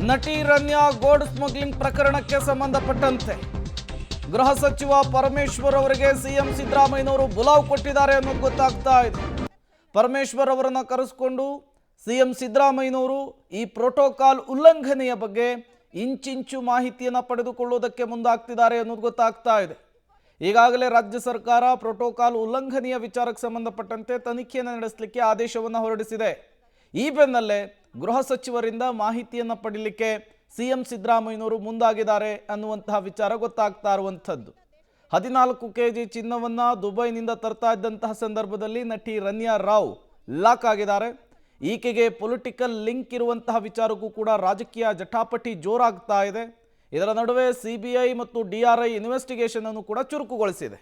ನಟಿ Ranya gold smuggling ಪ್ರಕರಣಕ್ಕೆ ಸಂಬಂಧಪಟ್ಟಂತೆ ಗೃಹ ಸಚಿವ ಪರಮೇಶ್ವರ್ ಅವರಿಗೆ ಸಿಎಂ ಸಿದ್ದರಾಮಯ್ಯನವರು ಬುಲಾವ್ ಕೊಟ್ಟಿದ್ದಾರೆ ಅನ್ನೋದು ಗೊತ್ತಾಗ್ತಾ ಇದೆ. ಪರಮೇಶ್ವರ್ ಅವರನ್ನು ಕರೆಸಿಕೊಂಡು ಸಿಎಂ ಸಿದ್ದರಾಮಯ್ಯನವರು ಈ ಪ್ರೋಟೋಕಾಲ್ ಉಲ್ಲಂಘನೆಯ ಬಗ್ಗೆ ಇಂಚಿಂಚು ಮಾಹಿತಿಯನ್ನು ಪಡೆದುಕೊಳ್ಳುವುದಕ್ಕೆ ಮುಂದಾಗ್ತಿದ್ದಾರೆ ಅನ್ನೋದು ಗೊತ್ತಾಗ್ತಾ ಇದೆ. ಈಗಾಗಲೇ ರಾಜ್ಯ ಸರ್ಕಾರ ಪ್ರೋಟೋಕಾಲ್ ಉಲ್ಲಂಘನೆಯ ವಿಚಾರಕ್ಕೆ ಸಂಬಂಧಪಟ್ಟಂತೆ ತನಿಖೆಯನ್ನು ನಡೆಸಲಿಕ್ಕೆ ಆದೇಶವನ್ನು ಹೊರಡಿಸಿದೆ. ಈ ಬೆನ್ನಲ್ಲೇ ಗೃಹ ಸಚಿವರಿಂದ ಮಾಹಿತಿಯನ್ನು ಪಡೆಯಲಿಕ್ಕೆ ಸಿಎಂ ಸಿದ್ದರಾಮಯ್ಯನವರು ಮುಂದಾಗಿದ್ದಾರೆ ಅನ್ನುವಂತಹ ವಿಚಾರ ಗೊತ್ತಾಗ್ತಾ ಇರುವಂಥದ್ದು. 14 kg ಚಿನ್ನವನ್ನು ದುಬೈನಿಂದ ತರ್ತಾ ಇದ್ದಂತಹ ಸಂದರ್ಭದಲ್ಲಿ ನಟಿ ರನ್ಯಾ ರಾವ್ ಲಾಕ್ ಆಗಿದ್ದಾರೆ. ಈಕೆಗೆ ಪೊಲಿಟಿಕಲ್ ಲಿಂಕ್ ಇರುವಂತಹ ವಿಚಾರಕ್ಕೂ ಕೂಡ ರಾಜಕೀಯ ಜಟಾಪಟಿ ಜೋರಾಗ್ತಾ ಇದೆ. ಇದರ ನಡುವೆ ಸಿಬಿಐ ಮತ್ತು DRI ಇನ್ವೆಸ್ಟಿಗೇಷನ್ ಅನ್ನು ಕೂಡ ಚುರುಕುಗೊಳಿಸಿದೆ.